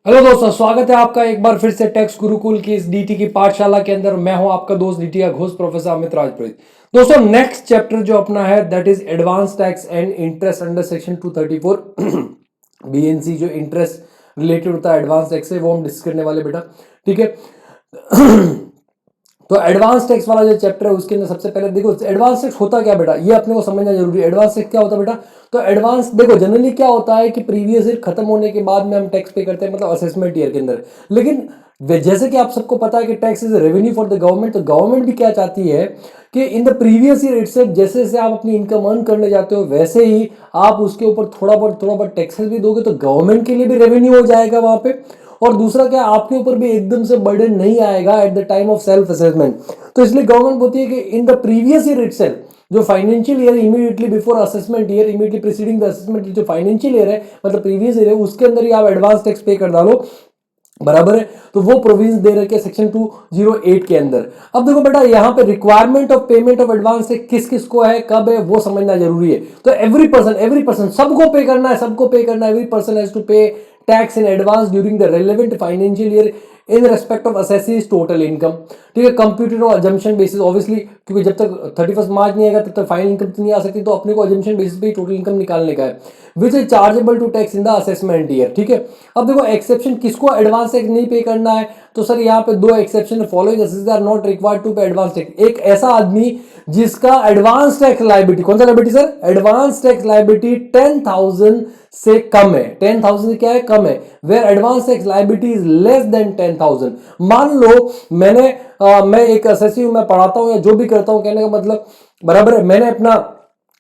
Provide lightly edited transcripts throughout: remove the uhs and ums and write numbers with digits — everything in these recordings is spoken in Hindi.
हेलो दोस्तों, स्वागत है आपका एक बार फिर से टैक्स गुरुकुल की इस डीटी की पाठशाला के अंदर। मैं हूं आपका दोस्त डीटी का घोष प्रोफेसर अमित राजपुरोहित। दोस्तों, नेक्स्ट चैप्टर जो अपना है that is advance tax and interest under section 234 BNC. जो इंटरेस्ट रिलेटेड होता है एडवांस टैक्स से, वो हम डिस्कस करने वाले बेटा। ठीक है। तो एडवांस टैक्स वाला जो चैप्टर है उसके अंदर सबसे पहले देखो एडवांस टैक्स होता क्या बेटा, ये अपने को समझना जरूरी है। एडवांस टैक्स क्या होता है बेटा? तो एडवांस देखो जनरली क्या होता है कि प्रीवियस ईयर खत्म होने के बाद में हम टैक्स पे करते हैं, मतलब असेसमेंट ईयर के अंदर। लेकिन जैसे कि आप सबको पता है कि tax is revenue for the government, तो गवर्नमेंट भी क्या चाहती है कि in the previous year itself जैसे जैसे आप अपनी इनकम अर्न करने जाते हो वैसे ही आप उसके ऊपर थोड़ा बहुत टैक्सेस भी दोगे, तो गवर्नमेंट के लिए भी रेवेन्यू हो जाएगा वहां पे। और दूसरा क्या, आपके ऊपर भी एकदम से बर्डन नहीं आएगा at the time of self assessment. तो इसलिए गवर्नमेंट बोलती है कि in the previous year itself, जो financial year immediately before assessment year, immediately preceding the assessment, जो फाइनेंशियल ईयर है मतलब प्रीवियस ईयर है, उसके अंदर ही आप एडवांस टैक्स पे कर डालो, बराबर है। तो वो प्रोविजन दे रखे सेक्शन 208 के अंदर। अब देखो बेटा, यहां पे requirement of payment of advance से किस किस को है, कब है, वो समझना जरूरी है। तो एवरी पर्सन सबको पे करना है, एवरी पर्सन हैज टू पे tax in advance during the relevant financial year in respect of assessees total income. ठीक है, computed on assumption basis obviously, क्योंकि जब तक 31 मार्च नहीं आएगा तब तक फाइनल इनकम नहीं आ सकती, तो अपने को अजम्पशन बेसिस पे टोटल इनकम निकालने का है, which is chargeable to tax in the assessment year. ठीक है, अब देखो एक्सेप्शन किसको एडवांस टैक्स नहीं पे करना है, तो सर यहाँ पे दो exception following assessees are not required to pay advance tax. एक ऐसा आदमी जिसका एडवांस टैक्स लायबिलिटी, कौन सा liability sir? Advance tax liability 10,000 से कम है। 10,000 से क्या है? कम है। Where advance tax liability is less than 10,000। मान लो मैं एक असेसी हूं, मैं पढ़ाता हूं या जो भी करता हूं, कहने का मतलब बराबर है, मैंने अपना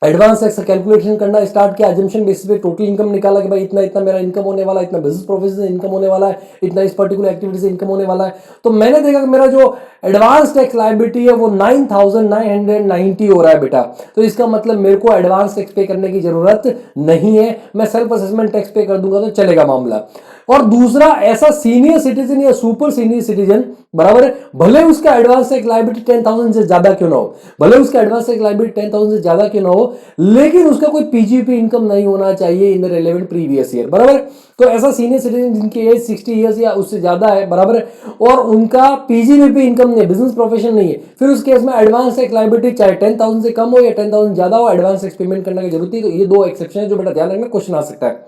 एडवांस टैक्स कैलकुलेशन करना स्टार्ट किया, अजम्पशन बेसिस पे टोटल इनकम निकाला कि भाई इतना इतना मेरा इनकम होने वाला है, इतना बिजनेस प्रोफिट से इनकम होने वाला है, इतना इस पर्टिकुलर एक्टिविटी से इनकम होने वाला है। तो मैंने देखा कि मेरा जो एडवांस टैक्स लायबिलिटी है वो 9,990 हो रहा है बेटा। तो इसका मतलब मेरे को एडवांस टैक्स पे करने की जरूरत नहीं है, मैं सेल्फ असेसमेंट टैक्स पे कर दूंगा तो चलेगा मामला। और दूसरा, ऐसा सीनियर सिटीजन या सुपर सीनियर सिटीजन, बराबर है, भले उसका एडवांस टैक्स लायबिलिटी 10,000 से ज्यादा क्यों ना हो, भले उसका एडवांस टैक्स लायबिलिटी 10,000 से ज्यादा क्यों ना हो, लेकिन उसका कोई पीजीपी इनकम नहीं होना चाहिए in the relevant previous year, बराबर। तो ऐसा सीनियर सिटीजन जिनकी एज 60 ईयर्स या उससे ज्यादा है, बराबर है, और उनका पीजीबीपी इनकम नहीं है, बिजनेस प्रोफेशन नहीं है, फिर उस केस में एडवांस टैक्स लायबिलिटी चाहे 10,000 से कम हो या 10,000 ज्यादा हो, एडवांस टैक्स पेमेंट करने की जरूरत है। तो ये दो एक्सेप्शन है जो बेटा ध्यान रखना, क्वेश्चन आ सकता है।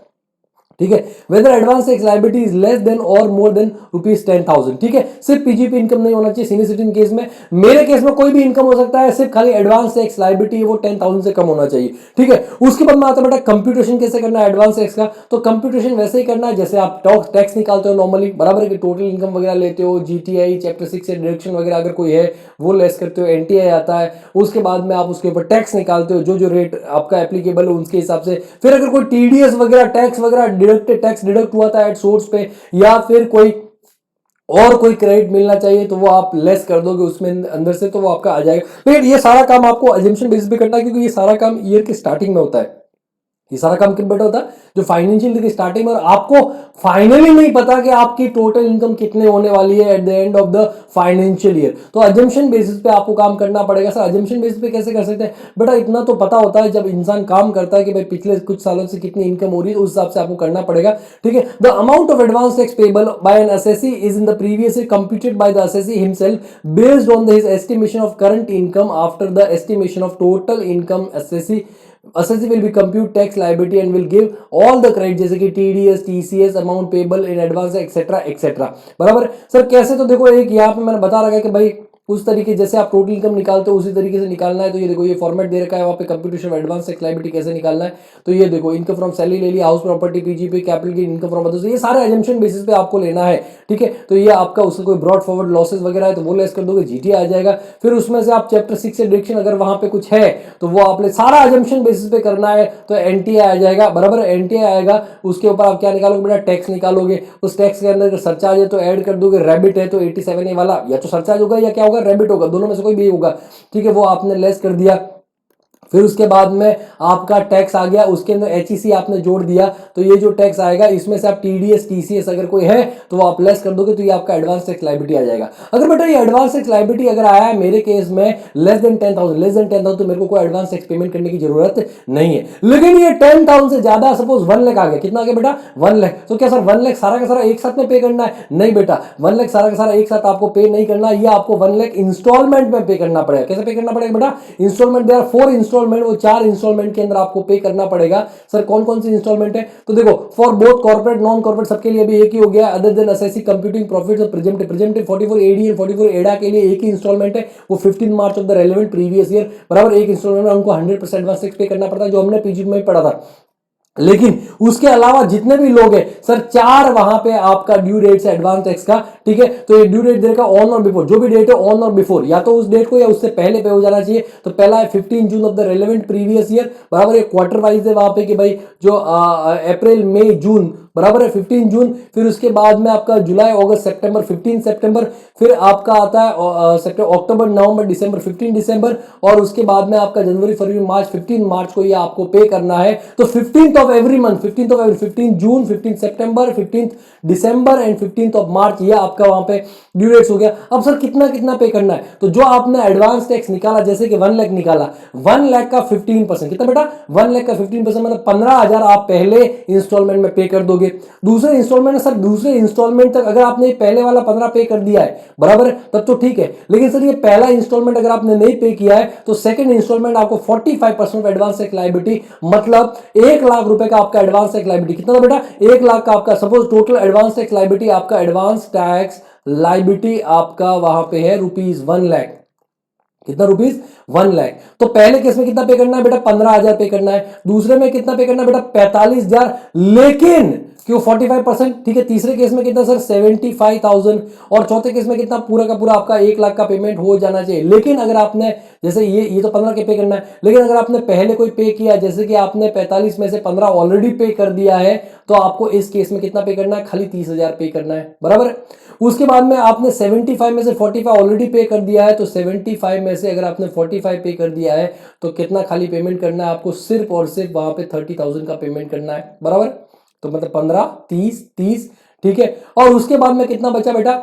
ठीक है, whether advance tax liability is less than और मोर देन ₹10,000। ठीक है, सिर्फ पीजीपी इनकम नहीं होना चाहिए सीनियर सिटीजन केस में। मेरे केस में कोई भी इनकम हो सकता है, सिर्फ खाली एडवांस टैक्स लायबिलिटी वो 10,000 से कम होना चाहिए। ठीक है, उसके बाद में आता है बेटा कंप्यूटेशन कैसे करना है एडवांस टैक्स का। तो कंप्यूटेशन वैसे ही करना है जैसे आप टैक्स निकालते हो नॉर्मली, बराबर है, कि टोटल इनकम वगैरह लेते हो, जीटीआई चैप्टर 6 से डिडक्शन वगैरह अगर कोई है वो लेस करते हो, एनटीआई आता है, उसके बाद में आप उसके ऊपर टैक्स निकालते हो, जो जो रेट आपका एप्लीकेबल है उसके हिसाब से। फिर अगर कोई टीडीएस वगैरह टैक्स वगैरह टैक्स डिडक्ट हुआ था एट सोर्स पे, या फिर कोई और कोई क्रेडिट मिलना चाहिए, तो वो आप लेस कर दोगे उसमें अंदर से, तो वो आपका आ जाएगा। लेकिन ये सारा काम आपको अजम्पशन बेसिस पे करना है, क्योंकि ये सारा काम ईयर के स्टार्टिंग में होता है। ये सारा काम किन बेटा होता है? जो फाइनेंशियल ईयर की स्टार्टिंग में, और आपको फाइनली नहीं पता कि आपकी टोटल इनकम कितने होने वाली है at the end of the financial year. तो अजम्पशन बेसिस पे आपको काम करना पड़ेगा। सर अजम्पशन बेसिस पे कैसे कर सकते हैं बेटा? इतना तो पता होता है जब इंसान काम करता है कि भाई पिछले कुछ सालों से कितनी इनकम हो रही है, उस हिसाब से आपको करना पड़ेगा। ठीक है, the amount of advance tax payable by N assessee is in the previous year computed by the assessee himself based on his estimation of current income after the estimation of total income. Assessee will be compute tax liability and will give all the credit जैसे कि TDS, TCS, amount payable in advance, etc. etc. बराबर सर कैसे? तो देखो एक यहाँ पे मैंने बता रखा है कि भाई उस तरीके जैसे आप टोटल इनकम निकालते हो उसी तरीके से निकालना है। तो ये देखो ये फॉर्मेट दे रखा है वहाँ पे, कंप्यूटेशन एडवांस टैक्स लायबिलिटी कैसे निकालना है। तो ये देखो इनकम फ्रॉम सैलरी ले लिया, house property, PGP, capital gain, income from others, ये सारे अजम्पशन बेसिस पे आपको लेना है। ठीक है, तो ये आपका उसका कोई ब्रॉड फॉरवर्ड लॉसेस वगैरह है तो वो लेस कर दोगे, जीटी आ जाएगा। फिर उसमें से आप चैप्टर 6 से डिडक्शन अगर वहां पे कुछ है तो वो आपने सारा अजम्पशन बेसिस पे करना है, तो एनटीआई आ जाएगा, बराबर। एनटीआई आएगा, उसके ऊपर आप क्या निकालोगे बेटा? टैक्स निकालोगे। उस टैक्स के अंदर सरचार्ज है तो ऐड कर दोगे, रैबिट है तो 87A वाला या तो सरचार्ज होगा या क्या होगा, रैबिट होगा, दोनों में से कोई भी होगा। ठीक है, वो आपने लेस कर दिया। फिर उसके बाद में आपका टैक्स आ गया, उसके अंदर एचईसी आपने जोड़ दिया, तो ये जो टैक्स आएगा इसमें से आप टीडीएस टीसीएस अगर कोई है तो वो आप लेस कर दोगे, तो ये आपका एडवांस टैक्स लायबिलिटी आ जाएगा। अगर बेटा ये एडवांस टैक्स लायबिलिटी अगर आया है मेरे केस में लेस देन 10,000 तो मेरे को कोई एडवांस टैक्स पेमेंट करने की जरूरत नहीं है। लेकिन ये 10,000 से ज्यादा, सपोज 1 लाख आ गया, कितना आ गया बेटा 1 लाख, तो क्या सर 1 लाख सारा का सारा एक साथ में पे करना है? नहीं बेटा, 1 लाख सारा का सारा एक साथ आपको पे नहीं करना, ये आपको 1 लाख इंस्टॉलमेंट में पे करना पड़ेगा। कैसे पे करना पड़ेगा बेटा? इंस्टॉलमेंट, देयर आर 4 इंस्टॉलमेंट, वो 4 इंस्टॉलमेंट के अंदर आपको पे करना पड़ेगा। सर कौन कौन सी इंस्टॉलमेंट है? तो देखो, for both corporate non corporate सबके लिए भी एक ही हो गया, other than SSC computing profit और प्रेजेंटिव 44 एडी एंड 44 एडा के लिए एक ही इंस्टॉलमेंट है, वो 15 March of the relevant previous year, बराबर। एक इंस्टॉलमेंट में हमको 100% एडवांस टैक्स पे करना पड़ता है, जो हमने पीजी में पढ़ा था। लेकिन उसके अलावा जितने भी लोग हैं सर, 4 वहां पे आपका ड्यू डेट है एडवांस टैक्स का, ठीक है। तो ये ड्यू डेट देगा ऑन और बिफोर, जो भी डेट है ऑन और बिफोर, या तो उस डेट को या उससे पहले पे हो जाना चाहिए। तो पहला है 15 June of the relevant previous year, बराबर। ये क्वार्टर वाइज है वहां पे कि भाई जो अप्रैल मई जून, बराबर है 15 जून। फिर उसके बाद में आपका जुलाई अगस्त सितंबर 15 सितंबर, फिर आपका आता है अक्टूबर नवंबर दिसंबर 15 दिसंबर, और उसके बाद में आपका जनवरी फरवरी मार्च 15 मार्च को ये आपको पे करना है। तो 15th of every month, 15 June, 15 September, 15 December and 15 of March, ये आपका वहां पे ड्यू डेट्स हो गया। अब सर कितना कितना पे करना है? तो जो आपने एडवांस टैक्स निकाला, जैसे कि 1 लाख निकाला, 1 लाख का 15%, कितना बेटा? 1 लाख का 15% मतलब 15,000 आप पहले इंस्टॉलमेंट में पे कर दोगे। दूसरे इंस्टॉलमेंट में सर, दूसरे इंस्टॉलमेंट तक अगर आपने पहले वाला 15 पे कर दिया है, बराबर, तब तो ठीक है। लेकिन सर ये पहला इंस्टॉलमेंट अगर आपने नहीं पे किया है, तो सेकंड इंस्टॉलमेंट आपको 45% एडवांस टैक्स लायबिलिटी, मतलब 1 लाख रुपए का आपका एडवांस टैक्स लायबिलिटी। कितना था बेटा? 1 लाख का आपका, suppose total advance tax liability, आपका एडवांस टैक्स लायबिलिटी आपका वहां पे है रुपीज 1 लाख। कितना? रुपीज 1 लाख। तो पहले केस में कितना पे करना है बेटा? 15,000 पे करना है। दूसरे में कितना पे करना है बेटा? 45,000, लेकिन क्यों 45%, ठीक है। तीसरे केस में कितना सर? 75,000, और चौथे केस में कितना? पूरा का पूरा आपका 1 लाख का पेमेंट हो जाना चाहिए। लेकिन अगर आपने, जैसे ये तो 15 के पे करना है, लेकिन अगर आपने पहले कोई पे किया, जैसे कि आपने 45 में से 15 ऑलरेडी पे कर दिया है, तो आपको इस केस में कितना पे करना है? खाली 30,000 पे करना है, बराबर। उसके बाद में आपने 75 में से 45 ऑलरेडी पे कर दिया है, तो 75 में से अगर आपने 45 पे कर दिया है, तो कितना खाली पेमेंट करना है आपको? सिर्फ और सिर्फ वहां पे 30,000 का पेमेंट करना है, बराबर। तो मतलब 15 30 30, ठीक है। और उसके बाद में कितना बचा बेटा?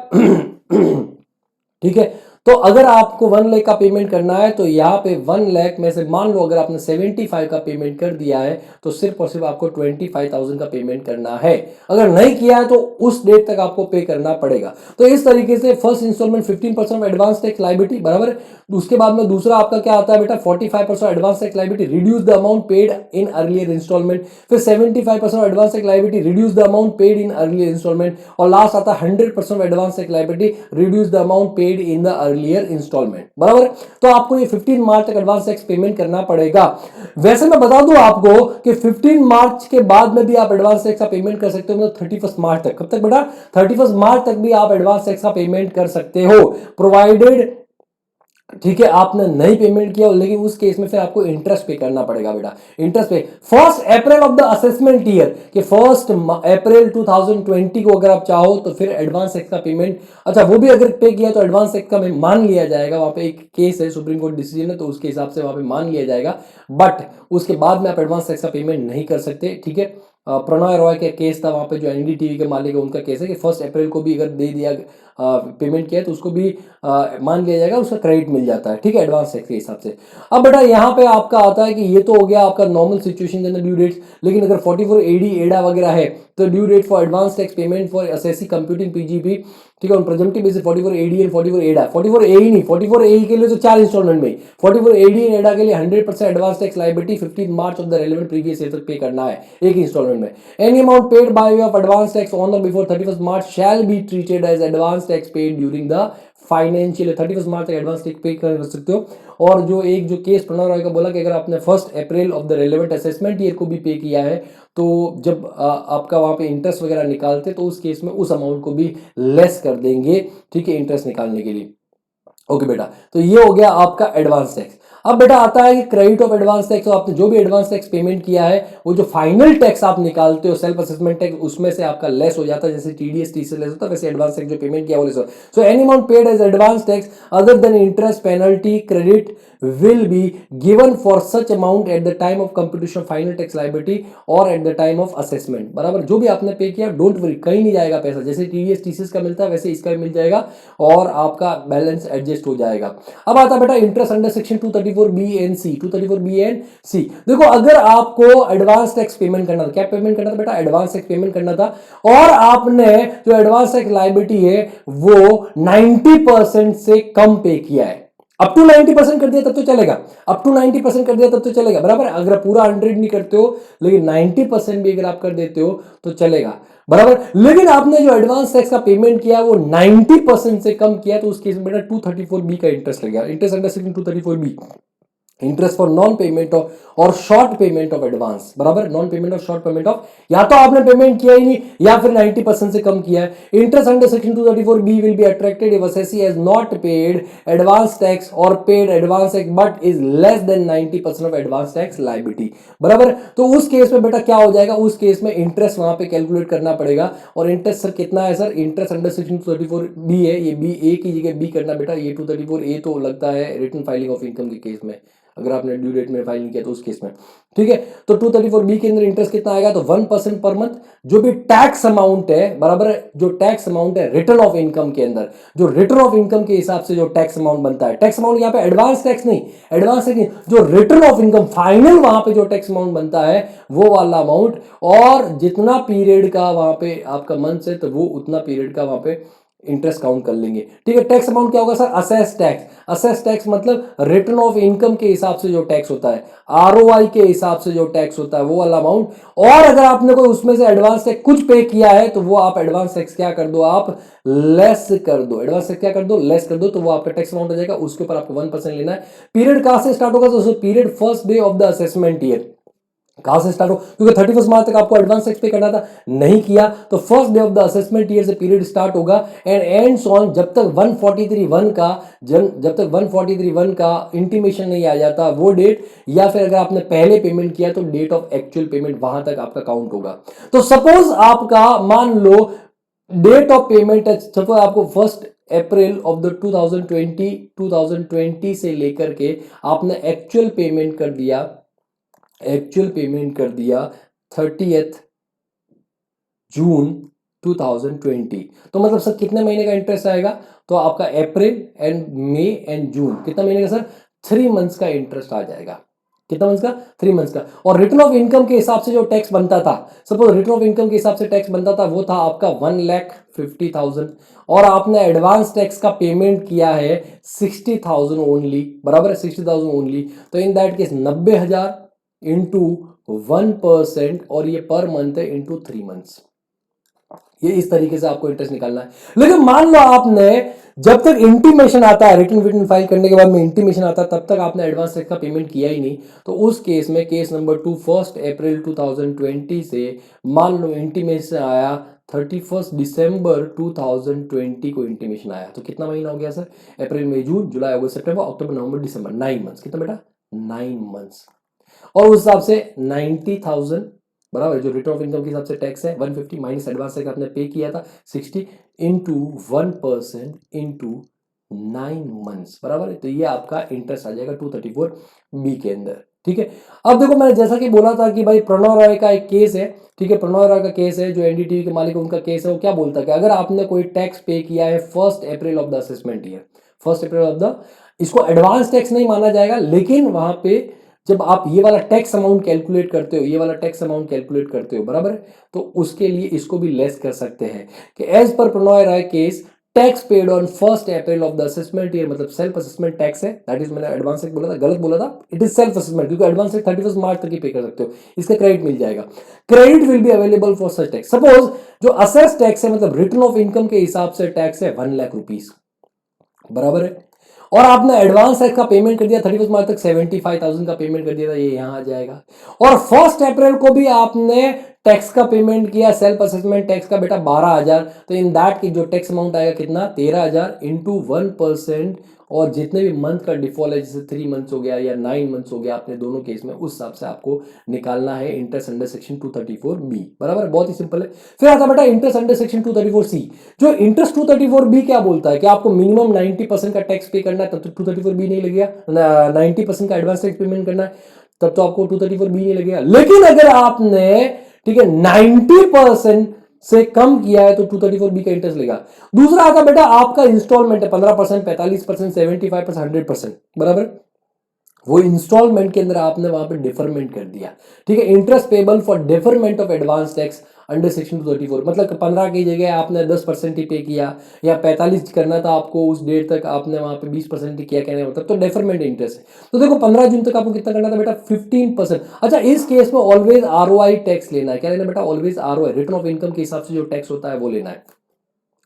ठीक है। तो अगर आपको 1 लाख का पेमेंट करना है, तो यहां पे 1 लाख में से मान लो अगर आपने 75 का पेमेंट कर दिया है, तो सिर्फ और सिर्फ आपको 25,000 का पेमेंट करना है। अगर नहीं किया है तो उस डेट तक आपको पे करना पड़ेगा। तो इस तरीके से first instalment 15% advance tax liability, बराबर। उसके बाद में दूसरा आपका क्या आता है बेटा? 45% advance tax liability, reduce the amount paid in earlier instalment. फिर 75% advance tax liability, reduce the amount paid in earlier instalment. और लास्ट आता है 100% advance tax liability, reduce the amount paid in the earlier instalment, बराबर। तो आपको ये 15 मार्च तक एडवांस टैक्स पेमेंट करना पड़ेगा। वैसे मैं बता दूं आपको कि 15 मार्च के बाद में भी आप एडवांस टैक्स का पेमेंट कर सकते हो, मतलब 31 मार्च तक। कब तक बेटा? 31 मार्च तक भी आप एडवांस टैक्स का पेमेंट कर सकते हो, प्रोवाइडेड, ठीक है, आपने नहीं पेमेंट किया, लेकिन उस केस में फिर आपको इंटरेस्ट पे करना पड़ेगा बेटा। इंटरेस्ट पे 1 April of the assessment year के 1 अप्रैल 2020 को अगर आप चाहो तो फिर एडवांस टैक्स का पेमेंट, अच्छा वो भी अगर पे किया तो एडवांस टैक्स का मान लिया जाएगा। वहां पे एक केस है, सुप्रीम कोर्ट डिसीजन है, तो उसके हिसाब से वहां पे मान लिया जाएगा। बट उसके बाद में आप एडवांस टैक्स का पेमेंट नहीं कर सकते, ठीक है। प्रणय रॉय का केस था वहां पे, जो एनडीटीवी के मालिक है, उनका केस है कि 1 अप्रैल को भी अगर दे दिया पेमेंट किया है तो उसको भी मान लिया जाएगा, उसका क्रेडिट मिल जाता है, ठीक है, एडवांस टैक्स के हिसाब से। अब बेटा यहाँ पे आपका आता है कि ये तो हो गया आपका नॉर्मल सिचुएशन के अंदर ड्यू डेट्स, लेकिन अगर 44 एडी एडा वगैरह है तो due date for advance tax payment for SSC computing PGP, ठीक है, on presumptive basis 44 AD and 44 ADA, 44 एई नहीं, 44 एई के लिए तो 4 इंस्टॉलमेंट में, 44 एडी एंड एडा के लिए 100% advance tax liability 15 March of the relevant previous year तक पे करना है एक इंस्टॉलमेंट में। Any amount paid by way of advance tax on और before 31 March shall be treated as advance tax paid during the financial. 31 मार्च तक एडवांस टैक्स पे कर सकते हो। और जो केस प्रणव रॉय का बोला कि अगर आपने 1 April of the relevant assessment year को भी पे किया है, तो जब आपका वहां पे इंटरेस्ट वगैरह निकालते तो उस केस में उस अमाउंट को भी लेस कर देंगे, ठीक है, इंटरेस्ट निकालने के लिए। ओके बेटा, तो ये हो गया आपका एडवांस टैक्स। अब बेटा आता है कि क्रेडिट ऑफ एडवांस टैक्स, तो आपने जो भी एडवांस टैक्स पेमेंट किया है वो जो फाइनल टैक्स आप निकालते हो सेल्फ असेसमेंट टैक्स उसमें से आपका लेस हो जाता है, जैसे टीडीएस टी से लेस होता है वैसे एडवांस टैक्स जो पेमेंट किया वो लेस होता है। So any amount paid as advance tax other than interest penalty credit will be given for such amount at the time of computation of final tax liability or at the time of assessment। बराबर, जो भी आपने पे किया डोंट वरी, कहीं नहीं जाएगा पैसा, जैसे टीडीएस टीसीएस का मिलता है वैसे इसका भी मिल जाएगा और आपका बैलेंस एडजस्ट हो जाएगा। अब आता बेटा interest under section 234B and C. 234B and C, देखो अगर आपको एडवांस टैक्स पेमेंट करना था, क्या पेमेंट करना था बेटा, एडवांस टैक्स पेमेंट करना था, और आपने जो एडवांस टैक्स लायबिलिटी है वो 90% से कम पे किया है, अप टू 90% कर दिया तब तो चलेगा, अप टू 90% कर दिया तब तो चलेगा, बराबर। अगर पूरा 100 नहीं करते हो लेकिन 90% भी अगर आप कर देते हो तो चलेगा, बराबर। लेकिन आपने जो एडवांस टैक्स का पेमेंट किया वो 90% से कम किया तो उस केस में बेटा 234B का इंटरेस्ट लगेगा। Interest under section 234B, interest for non payment of और शॉर्ट पेमेंट ऑफ एडवांस, बराबर। नॉन पेमेंट और शॉर्ट पेमेंट ऑफ, या तो आपने पेमेंट किया ही नहीं या फिर 90% से कम किया है। Interest under section 234B will be attracted if assessee has not paid advance tax और paid advance tax but is less than 90% of advance tax liability, बराबर। तो उस केस में बेटा क्या हो जाएगा, उस केस में इंटरेस्ट वहां पे कैलकुलेट करना पड़ेगा। और इंटरेस्ट सर कितना है sir, interest under section 234B है, ये बी ए की जगह बी करना बेटा, ये 234A तो लगता है रिटर्न फाइलिंग ऑफ इनकम के केस में, अगर आपने ड्यू डेट में फाइल नहीं किया तो उस केस में, ठीक है। तो 234B के अंदर इंटरेस्ट कितना आएगा, तो 1% पर मंथ, जो भी टैक्स अमाउंट है, बराबर, जो टैक्स अमाउंट है रिटर्न ऑफ इनकम के अंदर, जो रिटर्न ऑफ इनकम के हिसाब से जो टैक्स अमाउंट बनता है, टैक्स अमाउंट यहाँ पे एडवांस टैक्स नहीं, एडवांस टैक्स नहीं, जो रिटर्न ऑफ इनकम फाइनल वहां पे जो टैक्स अमाउंट बनता है वो वाला अमाउंट, और जितना पीरियड का वहां पे आपका मंथ है तो वो उतना पीरियड का वहां पे इंटरेस्ट काउंट कर लेंगे, ठीक है। टैक्स अमाउंट क्या होगा sir, assess tax. Assess tax मतलब रिटर्न ऑफ इनकम के हिसाब से जो टैक्स होता है, आरओआई के हिसाब से जो टैक्स होता है वो वाला अमाउंट, और अगर आपने कोई उसमें से एडवांस टैक्स कुछ पे किया है तो वो आप एडवांस टैक्स क्या कर दो, आप लेस कर दो, एडवांस टैक्स क्या कर दो, लेस कर दो, तो वो आपका टैक्स अमाउंट हो जाएगा, उसके ऊपर आपको 1% लेना है। पीरियड कहां से स्टार्ट होगा, तो period first day of the assessment year, कहां से स्टार्ट हो, क्योंकि 31 मार्च तक आपको एडवांस टैक्स पे करना था, नहीं किया तो first day of the assessment year से पीरियड स्टार्ट होगा एंड एंड्स ऑन जब तक 143(1) का जब तक 143(1) का इंटीमेशन नहीं आ जाता वो डेट, या फिर अगर आपने पहले पेमेंट किया तो डेट ऑफ एक्चुअल पेमेंट वहां तक आपका काउंट होगा। तो सपोज आपका मान लो डेट ऑफ पेमेंट है, सपोज आपको 1 अप्रैल ऑफ द 2020 से लेकर के आपने एक्चुअल पेमेंट कर दिया, 30th जून 2020, तो मतलब सर कितने महीने का इंटरेस्ट आएगा, तो आपका अप्रैल एंड मई एंड जून, कितना महीने का सर, 3 मंथ्स का इंटरेस्ट आ जाएगा। कितना मंथ्स का, 3 मंथ्स का। और रिटर्न ऑफ इनकम के हिसाब से जो टैक्स बनता था, सपोज रिटर्न ऑफ इनकम के हिसाब से टैक्स बनता था वो था आपका 1,50,000, और आपने एडवांस टैक्स का पेमेंट किया है 60,000 ओनली, बराबर है, 60,000 ओनली, तो इन दैट केस 90,000 इंटू 1%, और ये पर मंथ है इंटू 3 मंथ्स। ये इस तरीके से आपको इंटरेस्ट निकालना है। लेकिन मान लो आपने जब तक इंटीमेशन आता है, रिटर्न फाइल करने के बाद में इंटीमेशन आता है, तब तक आपने एडवांस टैक्स का पेमेंट किया ही नहीं, तो उस केस में केस नंबर 2 1 अप्रैल 2020 से मान लो इंटीमेशन आया 31 दिसंबर 2020 को इंटीमेशन आया, तो कितना महीना हो गया सर, अप्रैल मई जून जुलाई अगस्त सितंबर अक्टूबर नवंबर दिसंबर, 9 मंथ्स। कितना बेटा, 9 मंथ्स। और उस हिसाब से 90,000, बराबर, जो रिटर्न ऑफ इनकम के हिसाब से टैक्स है 150 माइनस एडवांस टैक्स आपने पे किया था 60 इंटू 1% इंटू 9 मंथ्स, बराबर है। तो ये आपका इंटरेस्ट आ जाएगा 234B के अंदर, ठीक है। अब देखो मैंने जैसा कि बोला था कि भाई प्रणव राय का एक केस है, ठीक है, प्रणव राय का केस है जो एनडीटीवी के मालिक उनका केस है, वो क्या बोलता है कि अगर आपने कोई टैक्स पे किया है 1 April of the assessment year, 1 April of the, इसको एडवांस टैक्स नहीं माना जाएगा, लेकिन वहां पे जब आप ये वाला टैक्स अमाउंट कैलकुलेट करते हो, ये वाला टैक्स अमाउंट कैलकुलेट करते हो, बराबर है, तो उसके लिए इसको भी लेस कर सकते हैं कि as per Pranav Roy case tax paid on 1 April of the assessment year, मतलब सेल्फ असेसमेंट टैक्स है, दैट इज, मैंने एडवांस टैक्स बोला था, गलत बोला था, इट इज सेल्फ असेसमेंट, क्योंकि एडवांस टैक्स 31 मार्च तक ही पे कर सकते हो, इसका क्रेडिट मिल जाएगा। Credit will be available for such tax, suppose जो असेस टैक्स है, मतलब रिटर्न ऑफ इनकम के हिसाब से टैक्स है 1 लाख रुपीज, बराबर है, और आपने एडवांस टैक्स का पेमेंट कर दिया 31 मार्च तक 75,000 का पेमेंट कर दिया था, ये यहां आ जाएगा। और 1 अप्रैल को भी आपने टैक्स का पेमेंट किया, सेल्फ असेसमेंट टैक्स का बेटा 12,000, तो इन दैट की जो टैक्स अमाउंट आएगा कितना, 13,000 इंटू 1% और जितने भी मंथ का डिफॉल्ट है जैसे 3 मंथ्स हो गया या 9 मंथ्स हो गया, आपने दोनों केस में उस हिसाब से आपको निकालना है इंटरेस्ट अंडर सेक्शन 234B। बराबर, बहुत ही सिंपल है। फिर आता बेटा इंटरेस्ट अंडर सेक्शन 234C। जो इंटरेस्ट 234B क्या बोलता है कि आपको मिनिमम 90% का टैक्स पे करना है, तब तो 234B नहीं लगेगा। 90% का एडवांस टैक्स पेमेंट करना है तब तो आपको 234B नहीं लगेगा। लेकिन अगर आपने, ठीक है, 90% से कम किया है तो 234B का इंटरेस्ट लेगा। दूसरा आता बेटा आपका इंस्टॉलमेंट है 15%, 45%, 75%, 100%। बराबर, वो इंस्टॉलमेंट के अंदर आपने वहां पे डिफरमेंट कर दिया। ठीक है, interest payable for deferment of advance tax under section 234, मतलब 15 की जगह आपने 10% ही पे किया, या 45 करना था आपको उस डेट तक, आपने वहां पे 20% ही किया, कहने मतलब तो डिफरमेंट इंटरेस्ट है। तो देखो 15 जून तक आपको कितना करना था बेटा, 15%। अच्छा, इस केस में ऑलवेज आरओआई टैक्स लेना है। क्या लेना बेटा, always ROI, return of income के हिसाब से जो टैक्स होता है वो लेना है।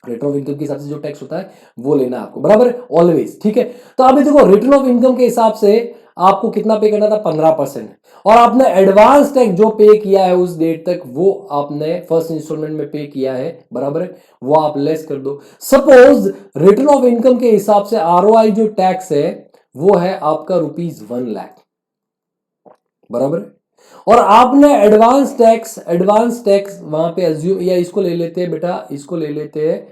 रिटर्न ऑफ इनकम के हिसाब से जो टैक्स होता है वो लेना है आपको, बराबर, ऑलवेज। ठीक है, तो अभी देखो रिटर्न ऑफ इनकम के हिसाब से आपको कितना पे करना था, 15%। और आपने एडवांस टैक्स जो पे किया है उस डेट तक वो आपने फर्स्ट इंस्टॉलमेंट में पे किया है, बराबर है, वो आप लेस कर दो। सपोज रिटर्न ऑफ इनकम के हिसाब से आरओआई जो टैक्स है वो है आपका ₹1,00,000, बराबर है। और आपने एडवांस टैक्स वहां पे अज्यूम, या इसको ले लेते हैं बेटा, इसको ले लेते हैं,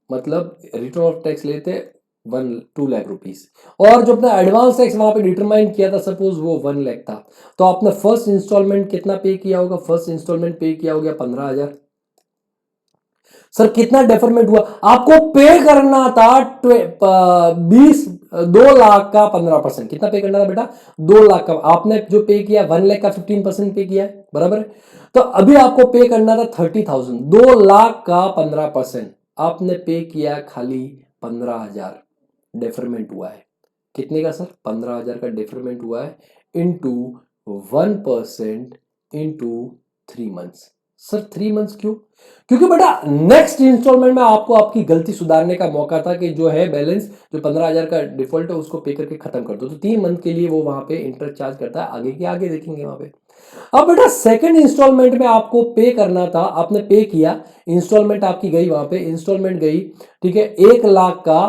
मतलब रिटर्न ऑफ टैक्स लेते 2 लाख रुपीस, और जो अपना एडवांस टैक्स वहां पे डिटरमाइन किया था सपोज वो 1 लाख था, तो आपने फर्स्ट इंस्टॉलमेंट कितना पे किया होगा, फर्स्ट इंस्टॉलमेंट पे किया हो गया 15,000। सर कितना डेफरमेंट हुआ, आपको पे करना था 2 लाख का 15%। कितना पे करना था बेटा, 2 लाख का। आपने जो पे किया 1 लाख का 15% पे किया है, बराबर है। तो अभी आपको पे करना था 30,000, 2 लाख का 15%। आपने पे किया खाली 15,000, डेफरमेंट हुआ है। कितने का सर, 15,000 का डेफरमेंट हुआ है into 1% into 3 months. Sir 3 months क्यों, क्योंकि बेटा नेक्स्ट इंस्टॉलमेंट में आपको आपकी गलती सुधारने का मौका था कि जो है बैलेंस, जो 15,000 का डिफॉल्ट है उसको पे करके खत्म कर दो। तो 3 मंथ के लिए वो वहां पे इंटरेस्ट चार्ज करता है, आगे के आगे देखेंगे वहां पे। अब बेटा सेकंड इंस्टॉलमेंट में आपको पे करना था, आपने पे किया, इंस्टॉलमेंट आपकी गई वहां पे, इंस्टॉलमेंट गई, ठीक है, 1 लाख का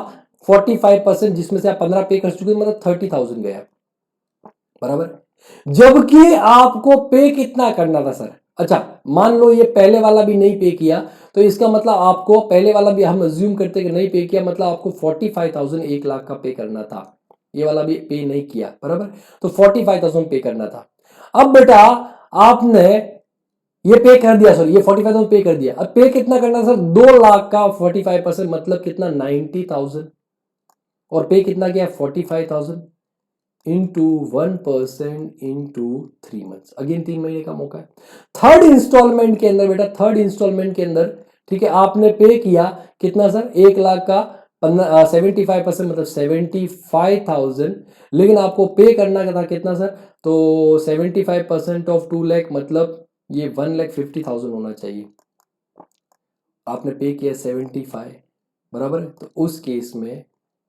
45%, जिसमें से आप 15 पे कर चुके, मतलब 30,000 गया, बराबर। जबकि आपको पे कितना करना था सर, अच्छा मान लो ये पहले वाला भी नहीं पे किया, तो इसका मतलब आपको पहले वाला भी हम अज्यूम करते कि नहीं पे किया, मतलब आपको 45,000 1 लाख का पे करना था, ये वाला भी पे नहीं किया, बराबर, तो 45,000 पे करना था। अब बेटा आपने ये पे कर दिया, सर ये 45,000 पे कर दिया, अब पे कितना करना सर, 2 लाख का 45%, मतलब कितना 90,000, और पे कितना किया 45,000 इंटू 1% इंटू 3 मंथ्स, अगेन 3 महीने का मौका है। थर्ड इंस्टॉलमेंट के अंदर बेटा, थर्ड इंस्टॉलमेंट के अंदर, ठीक है, आपने पे किया कितना सर, 1 लाख का 75%, मतलब 75,000, लेकिन आपको पे करना था कितना सर, तो 75% ऑफ 2 लाख, मतलब ये 1,50,000 होना चाहिए। आपने पे किया 75, बराबर है, तो उस केस में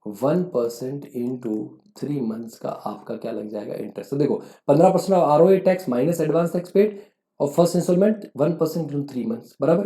1% इंटू 3 मंथ्स का आपका क्या लग जाएगा, इंटरेस्ट। तो देखो 15% of ROA tax minus advance tax paid और फर्स्ट इंस्टॉलमेंट 1% इंटू 3 मंथ्स, बराबर।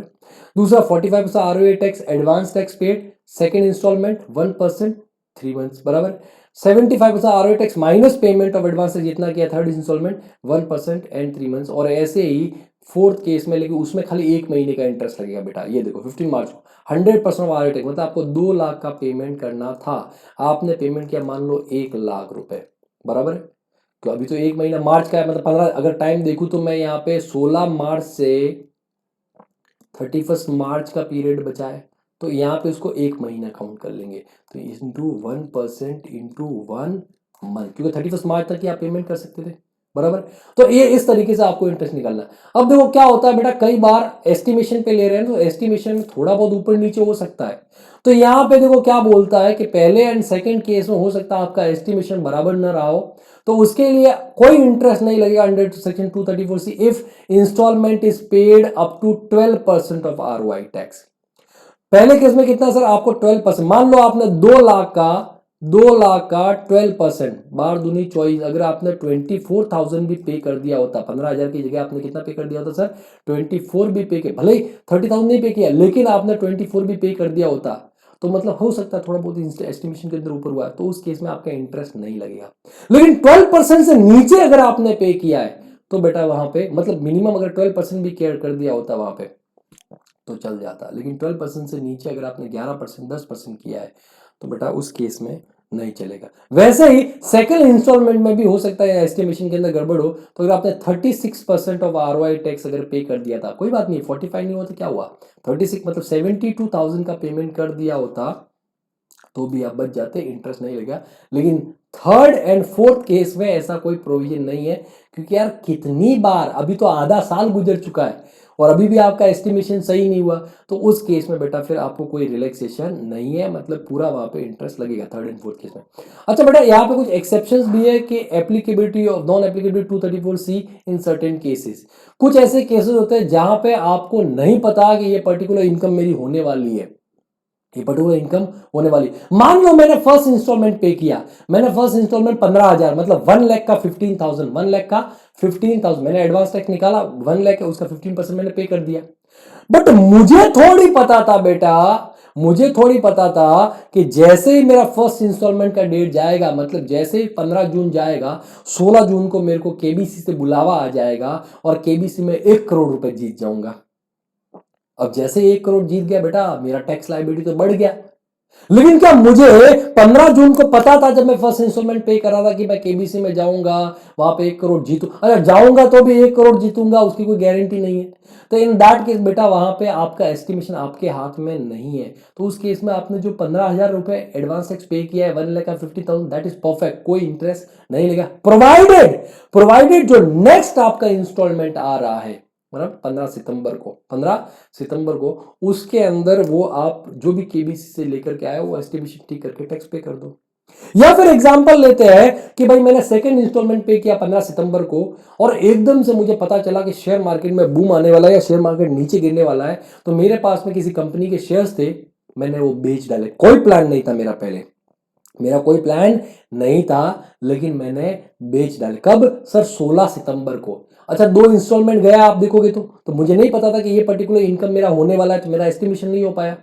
दूसरा 45% ROA tax advance tax paid, second instalment 1% 3 months, बराबर। 75% ROA tax minus payment of advance जितना किया थर्ड इंस्टॉलमेंट 1% एंड 3 मंथ्स, और ऐसे ही फोर्थ केस में, लेकिन उसमें खाली 1 महीने का इंटरेस्ट लगेगा बेटा। ये देखो 15 मार्च को 100% ऑफ आरओए टैक्स, मतलब आपको 2 लाख का पेमेंट करना था, आपने पेमेंट किया मान लो 1 लाख रुपए, बराबर है। तो अभी तो 1 महीना मार्च का है, मतलब 15, अगर टाइम देखूं तो मैं यहाँ पे 16 मार्च से 31 मार्च का पीरियड बचा है, तो यहाँ पे उसको 1 महीना काउंट कर लेंगे, तो इंटू 1% इंटू 1 मंथ, क्योंकि 31 मार्च तक ही आप पेमेंट कर सकते थे, बराबर। तो ये इस तरीके से आपको इंटरेस्ट निकालना है। अब देखो क्या होता है बेटा, कई बार एस्टिमेशन पे ले रहे हैं, तो एस्टिमेशन में थोड़ा बहुत ऊपर नीचे हो सकता है, तो यहां पे देखो क्या बोलता है कि पहले एंड सेकंड केस में हो सकता है आपका एस्टिमेशन बराबर न रहा हो, तो उसके लिए कोई इंटरेस्ट नहीं लगेगा under section 234C if instalment is paid up to 12% of ROI tax. पहले केस में कितना सर, आपको 12%, मान लो आपने 2 लाख का 12%, बार दूनी चॉइस, अगर आपने 24,000 भी पे कर दिया होता, 15,000 की जगह आपने कितना पे कर दिया होता सर, 24 भी पे किया, भले ही 30,000 नहीं पे किया, लेकिन आपने 24 भी पे कर दिया होता, तो मतलब हो सकता है थोड़ा बहुत एस्टिमेशन के अंदर ऊपर हुआ है, तो उस केस में आपका इंटरेस्ट नहीं लगेगा। लेकिन 12% से नीचे अगर आपने पे किया है तो बेटा वहां पे मतलब मिनिमम अगर 12% भी केयर कर दिया होता वहां पे तो चल जाता, लेकिन 12% से नीचे अगर आपने 11% 10% किया है तो बेटा उस केस में नहीं चलेगा। वैसे ही सेकंड इंस्टॉलमेंट में भी हो सकता है एस्टिमेशन के अंदर गड़बड़ हो, तो अगर आपने 36% ऑफ आरओआई टैक्स अगर पे कर दिया था, कोई बात नहीं, 45 नहीं हुआ तो क्या हुआ, 36 मतलब 72,000 का पेमेंट कर दिया होता तो भी आप बच जाते, इंटरेस्ट नहीं लगेगा। लेकिन थर्ड एंड फोर्थ केस में ऐसा कोई प्रोविजन नहीं है, क्योंकि यार कितनी बार, अभी तो आधा साल गुजर चुका है और अभी भी आपका एस्टिमेशन सही नहीं हुआ, तो उस केस में बेटा फिर आपको कोई रिलैक्सेशन नहीं है, मतलब पूरा वहां पे इंटरेस्ट लगेगा थर्ड एंड फोर्थ केस में। अच्छा बेटा यहाँ पे कुछ एक्सेप्शंस भी है कि applicability of non applicability 234C in certain cases, कुछ ऐसे केसेस होते हैं जहां पे आपको नहीं पता कि ये पर्टिकुलर इनकम मेरी होने वाली है, ये पर्टिकुलर इनकम होने वाली। मान लो मैंने फर्स्ट इंस्टॉलमेंट पे किया, मैंने फर्स्ट इंस्टॉलमेंट 15,000 मतलब 1 लाख का 15,000, 1 लाख का 15,000 मैंने एडवांस टैक्स निकाला, 1 लाख है उसका 15% मैंने पे कर दिया। बट मुझे थोड़ी पता था बेटा, मुझे थोड़ी पता था कि जैसे ही मेरा फर्स्ट इंस्टॉलमेंट का डेट जाएगा, मतलब जैसे ही 15 जून जाएगा, 16 जून को मेरे को केबीसी से बुलावा आ जाएगा और केबीसी में 1 करोड़ रुपए जीत जाऊंगा। अब जैसे 1 करोड़ जीत गया बेटा, मेरा टैक्स लायबिलिटी तो बढ़ गया। लेकिन क्या मुझे 15 जून को पता था जब मैं फर्स्ट इंस्टॉलमेंट पे कर रहा था कि मैं केबीसी में जाऊंगा, वहां पे 1 करोड़ जीतू, अरे जाऊंगा तो भी 1 करोड़ जीतूंगा उसकी कोई गारंटी नहीं है। तो इन दैट केस बेटा वहां पे आपका एस्टिमेशन आपके हाथ में नहीं है, तो उस केस में आपने जो 15,000 रुपए एडवांस टैक्स पे किया है 1 लाख 50,000, दैट इज परफेक्ट, कोई इंटरेस्ट नहीं लेगा, प्रोवाइडेड प्रोवाइडेड जो नेक्स्ट आपका इंस्टॉलमेंट आ रहा है मतलब 15 सितंबर को उसके अंदर वो आप जो भी केबीसी से लेकर के आए वो एस्टिमेशन ठीक करके टैक्स पे कर दो। या फिर एग्जांपल लेते हैं कि भाई मैंने सेकंड इंस्टॉलमेंट पे किया 15 सितंबर को और एकदम से मुझे पता चला कि शेयर मार्केट में बूम आने वाला है या शेयर मार्केट नीचे गिरने वाला है, तो मेरे पास में किसी कंपनी के शेयर्स थे, मैंने वो बेच डाले, कोई प्लान नहीं था मेरा, पहले मेरा कोई प्लान नहीं था, लेकिन मैंने बेच डाले। कब सर? 16 सितंबर को। अच्छा 2 इंस्टॉलमेंट गया आप देखोगे तो मुझे नहीं पता था कि ये पर्टिकुलर इनकम मेरा होने वाला है, तो मेरा एस्टिमेशन नहीं हो पाया।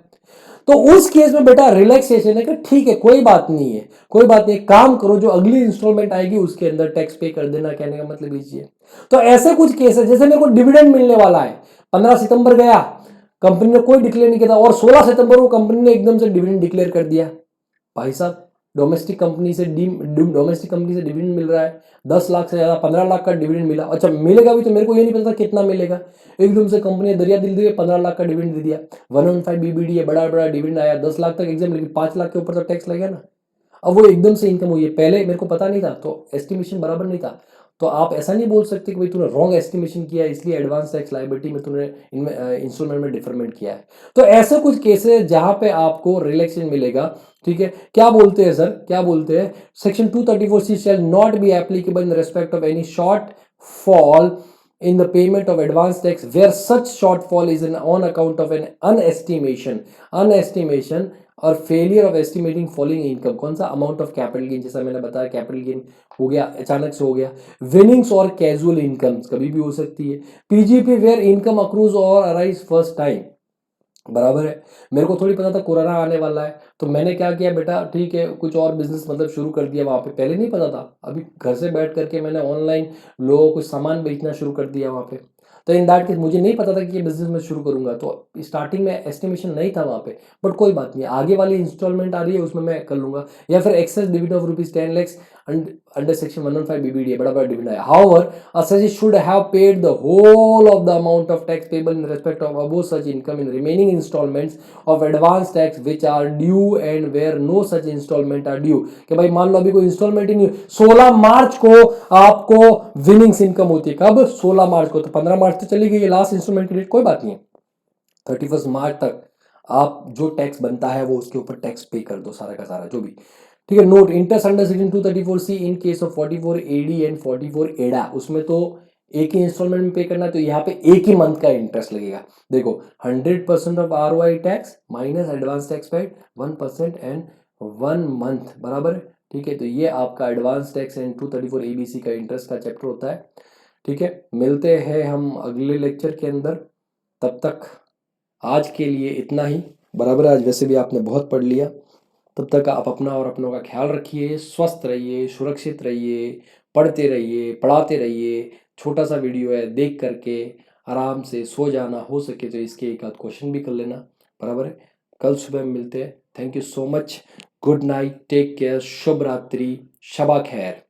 तो उस केस में बेटा रिलैक्सेशन है कि ठीक है कोई बात नहीं है, कोई बात नहीं, काम करो, जो अगली इंस्टॉलमेंट आएगी उसके अंदर टैक्स पे कर देना, कहने का मतलब लीजिए। तो ऐसे कुछ केस है, जैसे मेरे को डिविडेंड मिलने वाला है, 15 सितंबर गया, कंपनी ने कोई डिक्लेयर नहीं किया था और 16 सितंबर को कंपनी ने एकदम से डिविडेंड डिक्लेयर कर दिया। भाई साहब डोमेस्टिक कंपनी से डिविडेंड मिल रहा है 10 लाख से ज्यादा, 15 लाख का डिविडेंड मिला। अच्छा मिलेगा भी, तो मेरे को ये नहीं पता कितना मिलेगा, एकदम से कंपनी ने दरिया दिल दिए 15 लाख का डिविडेंड दे दिया, 115 बीबीडी है, बड़ा बड़ा डिविडेंड आया 10 लाख तक एग्जाम, लेकिन 5 लाख के ऊपर तो टैक्स लगेगा ना। अब वो एकदम से इनकम हुई है, पहले मेरे को पता नहीं था तो एस्टिमेशन बराबर नहीं था, तो आप ऐसा नहीं बोल सकते कि भाई तूने रॉन्ग एस्टिमेशन किया इसलिए एडवांस टैक्स लायबिलिटी में तूने इंस्टॉलमेंट में डिफरमेंट किया है। तो ऐसे कुछ केसेस जहां पे आपको रिलैक्सेशन मिलेगा। ठीक है, क्या बोलते हैं सर, क्या बोलते हैं, section 234C shall not be applicable in respect of any short fall in the payment of advance tax where such shortfall is on account of an unestimation और failure of estimating following income. कौन सा? अमाउंट ऑफ कैपिटल गेन, जैसा मैंने बताया कैपिटल गेन हो गया, अचानक से हो गया, विनिंग्स और कैजुअल इनकम कभी भी हो सकती है, पीजीपी वेयर इनकम अक्रूज और अराइज फर्स्ट टाइम, बराबर है। मेरे को थोड़ी पता था कोरोना आने वाला है, तो मैंने क्या किया बेटा, ठीक है कुछ और बिजनेस मतलब शुरू कर दिया वहां पे, पहले नहीं पता था, अभी घर से बैठ करके मैंने ऑनलाइन लोगों को सामान बेचना शुरू कर दिया वहां पे। तो इन दैट केस मुझे नहीं पता था कि ये बिजनेस मैं शुरू करूंगा, तो स्टार्टिंग में एस्टिमेशन नहीं था वहां पे, बट कोई बात नहीं, आगे वाली इंस्टॉलमेंट आ रही है उसमें मैं कर लूंगा। या फिर excess dividend of ₹10 lakhs under section 115 BBD, बड़ा बड़ा डिविडेंड आया, however assessee should have paid the whole of the amount of tax payable in respect of above such income in remaining installments of advance tax which are due and where no such installment are due। कि भाई मान लो अभी कोई इंस्टॉलमेंट ही नहीं, 16 मार्च को आपको विनिंग्स इनकम होती है, कब? 16 मार्च को, तो 15 मार्च तो चली गई लास्ट इंस्टॉलमेंट की डेट, कोई बात नहीं है, 31 मार्च तक आप जो टैक्स बनता है वो उसके ऊपर टैक्स पे कर दो, सारा का सारा जो भी। ठीक है, note interest under section 234C in case of 44 AD and 44 एडा, उसमें तो एक ही इंस्टॉलमेंट में पे करना है, तो यहाँ पे एक ही मंथ का इंटरेस्ट लगेगा। देखो 100% of ROI tax minus advance tax paid 1% and 1 month, बराबर है। ठीक है, तो ये आपका एडवांस टैक्स एंड 234 ABC का इंटरेस्ट का चैप्टर होता है। ठीक है, मिलते हैं हम अगले लेक्चर के अंदर, तब तक आज के लिए इतना ही। बराबर है। आज वैसे भी आपने बहुत पढ़ लिया। तब तक आप अपना और अपनों का ख्याल रखिए, स्वस्थ रहिए, सुरक्षित रहिए, पढ़ते रहिए, पढ़ाते रहिए। छोटा सा वीडियो है, देख करके आराम से सो जाना, हो सके तो इसके एक आध क्वेश्चन भी कर लेना। बराबर है। कल सुबह मिलते हैं। Thank you so much. Good night, take care, शुभ रात्रि, शबा खैर।